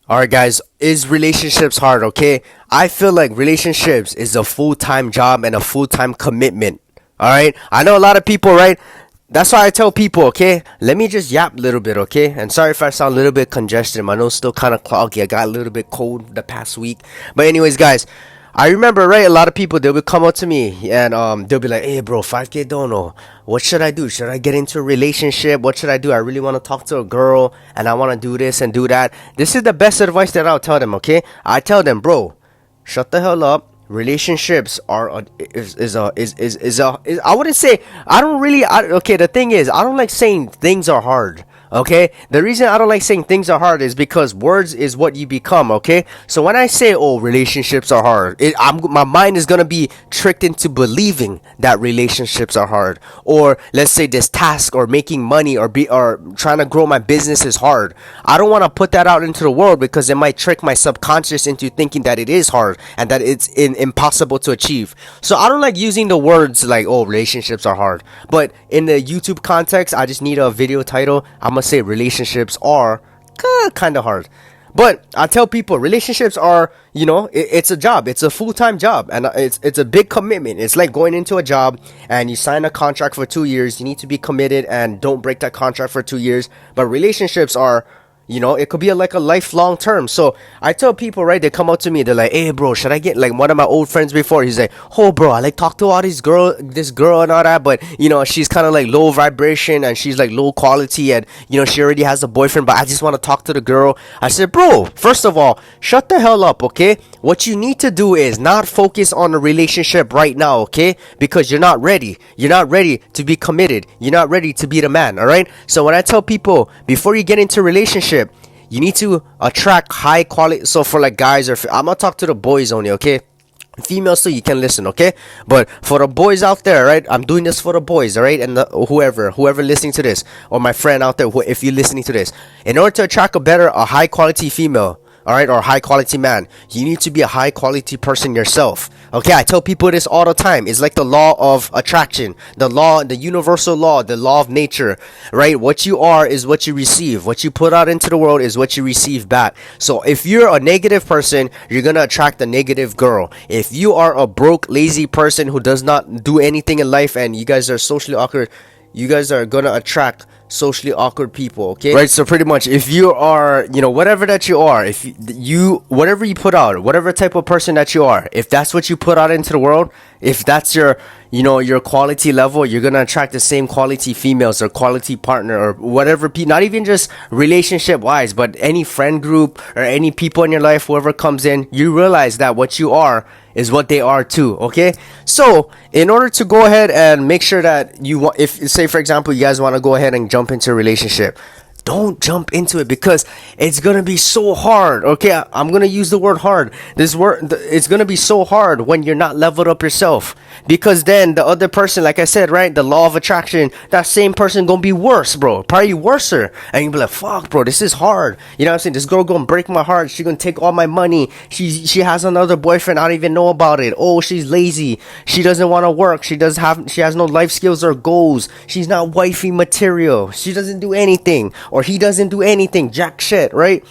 All right, guys, is relationships hard? Okay, I feel like relationships is a full-time job and a full-time commitment. All right, I know a lot of people, right? That's why I tell people, okay, let me just yap a little bit, okay? And sorry if I sound a little bit congested. My nose still kind of cloggy. I got a little bit cold the past week. But anyways, guys, I remember, right? A lot of people, they would come up to me and they'll be like, "Hey, bro, 5K don't know. What should I do? Should I get into a relationship? What should I do? I really want to talk to a girl and I want to do this and do that." This is the best advice that I'll tell them, okay? I tell them, bro, shut the hell up. Relationships are I wouldn't say I don't really okay, the thing is, I don't like saying things are hard. Okay, the reason I don't like saying things are hard is because words is what you become. Okay, so when I say, oh, relationships are hard, my mind is gonna be tricked into believing that relationships are hard, or let's say this task or making money or trying to grow my business is hard. I don't want to put that out into the world because it might trick my subconscious into thinking that it is hard and that it's impossible to achieve. So I don't like using the words like, oh, relationships are hard. But in the YouTube context, I just need a video title. I'm gonna say relationships are kind of hard. But I tell people relationships are, it's a job. It's a full-time job, and it's a big commitment. It's like going into a job and you sign a contract for 2 years. You need to be committed and don't break that contract for 2 years. But relationships are, it could be like a lifelong term. So I tell people, right, they come up to me, they're like, "Hey, bro, should I get," like one of my old friends before, he's like, "Oh, bro, I like talk to all this girl and all that, but she's kind of like low vibration and she's like low quality, and she already has a boyfriend, but I just want to talk to the girl." I said, "Bro, first of all, shut the hell up, okay? What you need to do is not focus on a relationship right now, okay? Because you're not ready. You're not ready to be committed. You're not ready to be the man, all right? So when I tell people, before you get into a relationship, you need to attract high quality. So for like guys, I'm gonna talk to the boys only, okay? Females too, you can listen, okay? But for the boys out there, right, I'm doing this for the boys, all right? And whoever listening to this, or my friend out there, if you're listening to this, in order to attract a high quality female, all right, or high quality man, you need to be a high quality person yourself. Okay, I tell people this all the time. It's like the law of attraction, the universal law, the law of nature, right? What you are is what you receive. What you put out into the world is what you receive back. So if you're a negative person, you're gonna attract a negative girl. If you are a broke, lazy person who does not do anything in life and you guys are socially awkward, you guys are gonna attract socially awkward people, okay? Right, so pretty much if you are, whatever that you are, if you whatever you put out, whatever type of person that you are, if that's what you put out into the world, if that's your your quality level, you're gonna attract the same quality females or quality partner or whatever, not even just relationship wise, but any friend group or any people in your life, whoever comes in, you realize that what you are is what they are too, okay? So in order to go ahead and make sure that if say for example you guys want to go ahead and jump into a relationship, don't jump into it because it's gonna be so hard. Okay, I'm gonna use the word hard. It's gonna be so hard when you're not leveled up yourself, because then the other person, like I said, right, the law of attraction, that same person gonna be worse, bro, probably worser, and you'll be like, "Fuck, bro, this is hard." You know what I'm saying? This girl gonna break my heart. She gonna take all my money. She has another boyfriend. I don't even know about it. Oh, she's lazy. She doesn't want to work. She has no life skills or goals. She's not wifey material. She doesn't do anything. Or he doesn't do anything, jack shit, right?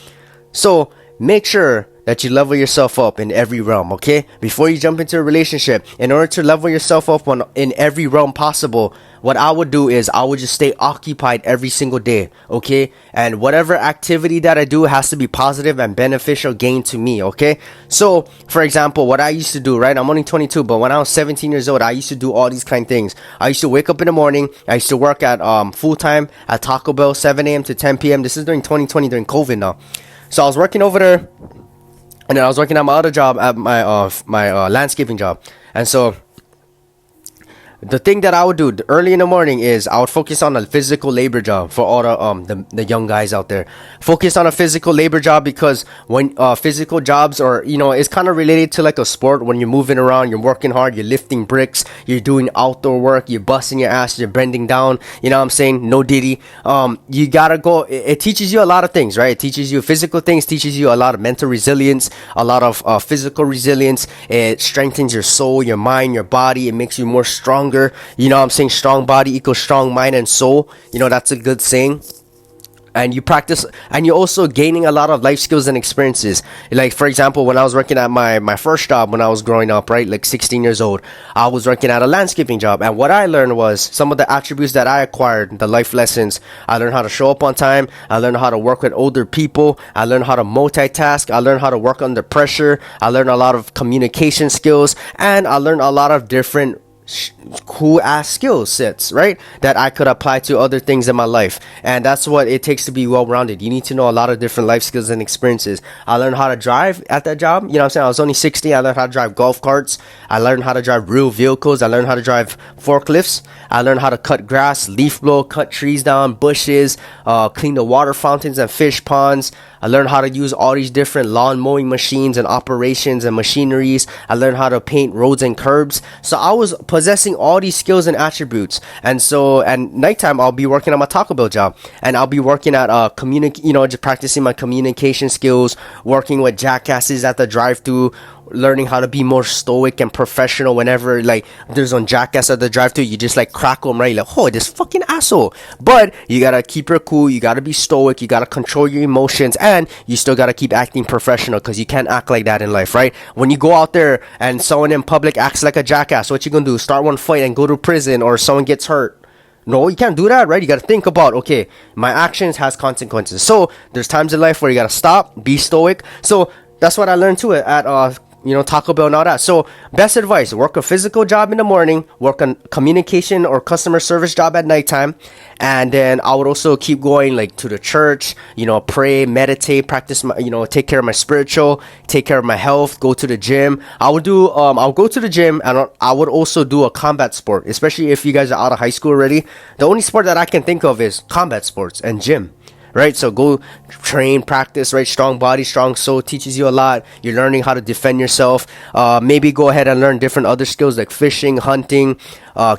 So make sure that you level yourself up in every realm, okay? Before you jump into a relationship, in order to level yourself up in every realm possible, what I would do is I would just stay occupied every single day, okay? And whatever activity that I do has to be positive and beneficial gain to me, okay? So, for example, what I used to do, right? I'm only 22, but when I was 17 years old, I used to do all these kind of things. I used to wake up in the morning. I used to work at full-time at Taco Bell, 7 a.m. to 10 p.m. This is during 2020, during COVID now. So I was working over there, and then I was working at my other job, at my landscaping job. And so the thing that I would do early in the morning is I would focus on a physical labor job for all the young guys out there. Focus on a physical labor job because when physical jobs are, it's kind of related to like a sport. When you're moving around, you're working hard, you're lifting bricks, you're doing outdoor work, you're busting your ass, you're bending down. You know what I'm saying? No diddy. You gotta go. It teaches you a lot of things, right? It teaches you physical things, teaches you a lot of mental resilience, a lot of physical resilience. It strengthens your soul, your mind, your body. It makes you more stronger. You know what I'm saying? Strong body equals strong mind and soul. That's a good saying. and you practice, and you're also gaining a lot of life skills and experiences. Like, for example, when I was working at my first job when I was growing up, right, like 16 years old, I was working at a landscaping job, and what I learned was some of the attributes that I acquired, the life lessons. I learned how to show up on time. I learned how to work with older people. I learned how to multitask. I learned how to work under pressure. I learned a lot of communication skills, and I learned a lot of different cool ass skill sets, right, that I could apply to other things in my life. And that's what it takes to be well rounded. You need to know a lot of different life skills and experiences. I learned how to drive at that job. You know what I'm saying? I was only 16. I learned how to drive golf carts. I learned how to drive real vehicles. I learned how to drive forklifts. I learned how to cut grass, leaf blow, cut trees down, bushes, clean the water fountains and fish ponds. I learned how to use all these different lawn mowing machines and operations and machineries. I learned how to paint roads and curbs. So I was possessing all these skills and attributes. And so at nighttime, I'll be working on my Taco Bell job, and I'll be working at just practicing my communication skills, working with jackasses at the drive-thru, learning how to be more stoic and professional whenever like there's one jackass at the drive-thru. You just like crack them, right? Like, oh, this fucking asshole. But you gotta keep your cool. You gotta be stoic. You gotta control your emotions, and you still gotta keep acting professional, because you can't act like that in life, right? When you go out there and someone in public acts like a jackass, what you gonna do? Start one fight and go to prison, or someone gets hurt? No, you can't do that, right? You got to think about, okay, my actions has consequences. So there's times in life where you got to stop, be stoic. So that's what I learned too at Taco Bell and all that. So best advice: work a physical job in the morning, work on communication or customer service job at nighttime, and then I would also keep going like to the church, pray, meditate, practice my, take care of my spiritual, take care of my health, go to the gym. I'll go to the gym, and I would also do a combat sport, especially if you guys are out of high school already. The only sport that I can think of is combat sports and gym. Right, so go train, practice, right? Strong body, strong soul teaches you a lot. You're learning how to defend yourself. Maybe go ahead and learn different other skills like fishing, hunting,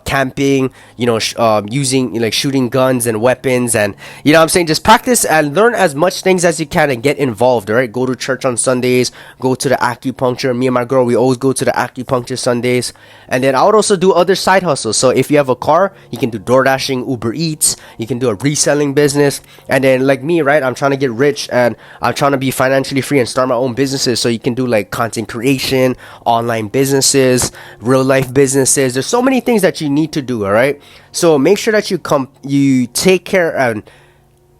camping, using like shooting guns and weapons, and I'm saying, just practice and learn as much things as you can and get involved. All right, go to church on Sundays, go to the acupuncture. Me and my girl, we always go to the acupuncture Sundays. And then I would also do other side hustles. So if you have a car, you can do door dashing, Uber Eats, you can do a reselling business. And then like me, right, I'm trying to get rich and I'm trying to be financially free and start my own businesses. So you can do like content creation, online businesses, real life businesses. There's so many things that you need to do. All right, so make sure that you take care and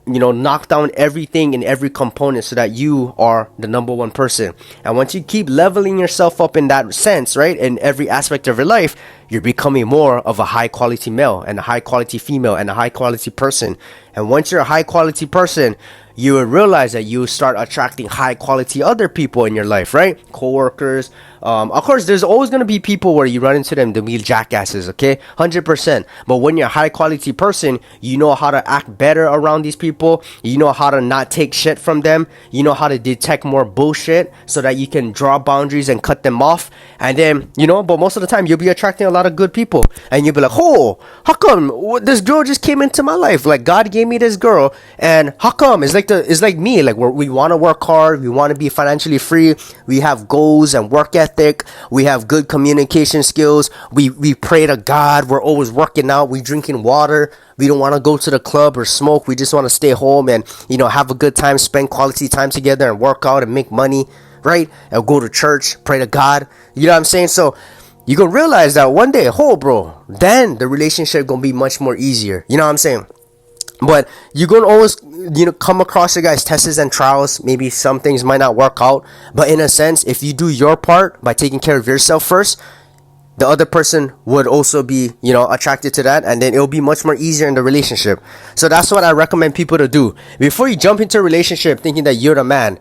knock down everything in every component so that you are the number one person. And once you keep leveling yourself up in that sense, right, in every aspect of your life, you're becoming more of a high quality male and a high quality female and a high quality person. And once you're a high quality person, you will realize that you start attracting high quality other people in your life, right? Coworkers. Of course, there's always going to be people where you run into them, they'll be jackasses, okay? 100%. But when you're a high quality person, you know how to act better around these people. You know how to not take shit from them. You know how to detect more bullshit so that you can draw boundaries and cut them off. And then, but most of the time, you'll be attracting a lot of good people. And you'll be like, oh, how come this girl just came into my life? Like, God gave me this girl. And how come? It's like me. Like, we want to work hard. We want to be financially free. We have goals and work ethic. We have good communication skills. We pray to God. We're always working out. We drinking water. We don't want to go to the club or smoke. We just want to stay home and, have a good time, spend quality time together and work out and make money, right? And go to church, pray to God. You know what I'm saying? So you're going to realize that one day, bro, then the relationship going to be much more easier. You know what I'm saying? But you're going to always, come across your guys' tests and trials. Maybe some things might not work out. But in a sense, if you do your part by taking care of yourself first, the other person would also be, attracted to that. And then it'll be much more easier in the relationship. So that's what I recommend people to do. Before you jump into a relationship thinking that you're the man,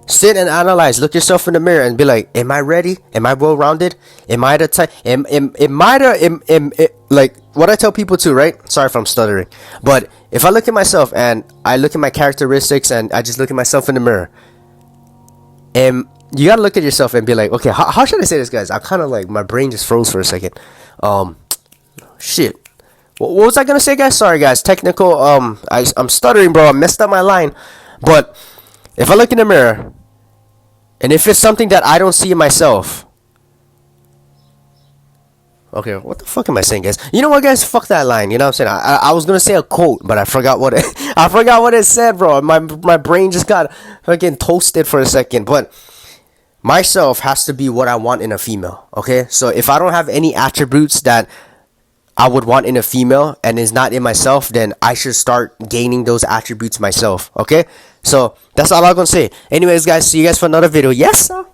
sit and analyze, look yourself in the mirror and be like, am I ready? Am I well-rounded? Am I the type? Like what I tell people too, right? Sorry if I'm stuttering. But if I look at myself and I look at my characteristics and I just look at myself in the mirror, you gotta look at yourself and be like, okay, how should I say this, guys? I kind of like, my brain just froze for a second. Shit. What was I gonna say, guys? Sorry, guys. Technical. I'm stuttering, bro. I messed up my line. But if I look in the mirror, and if it's something that I don't see in myself, Okay, what the fuck am I saying, guys? You know what, guys? Fuck that line. You know what I'm saying? I was gonna say a quote, but I forgot what it. I forgot what it said, bro. My brain just got fucking toasted for a second. But myself has to be what I want in a female. Okay, so if I don't have any attributes that I would want in a female and is not in myself, then I should start gaining those attributes myself. Okay, so that's all I'm gonna say. Anyways, guys, see you guys for another video. Yes, sir.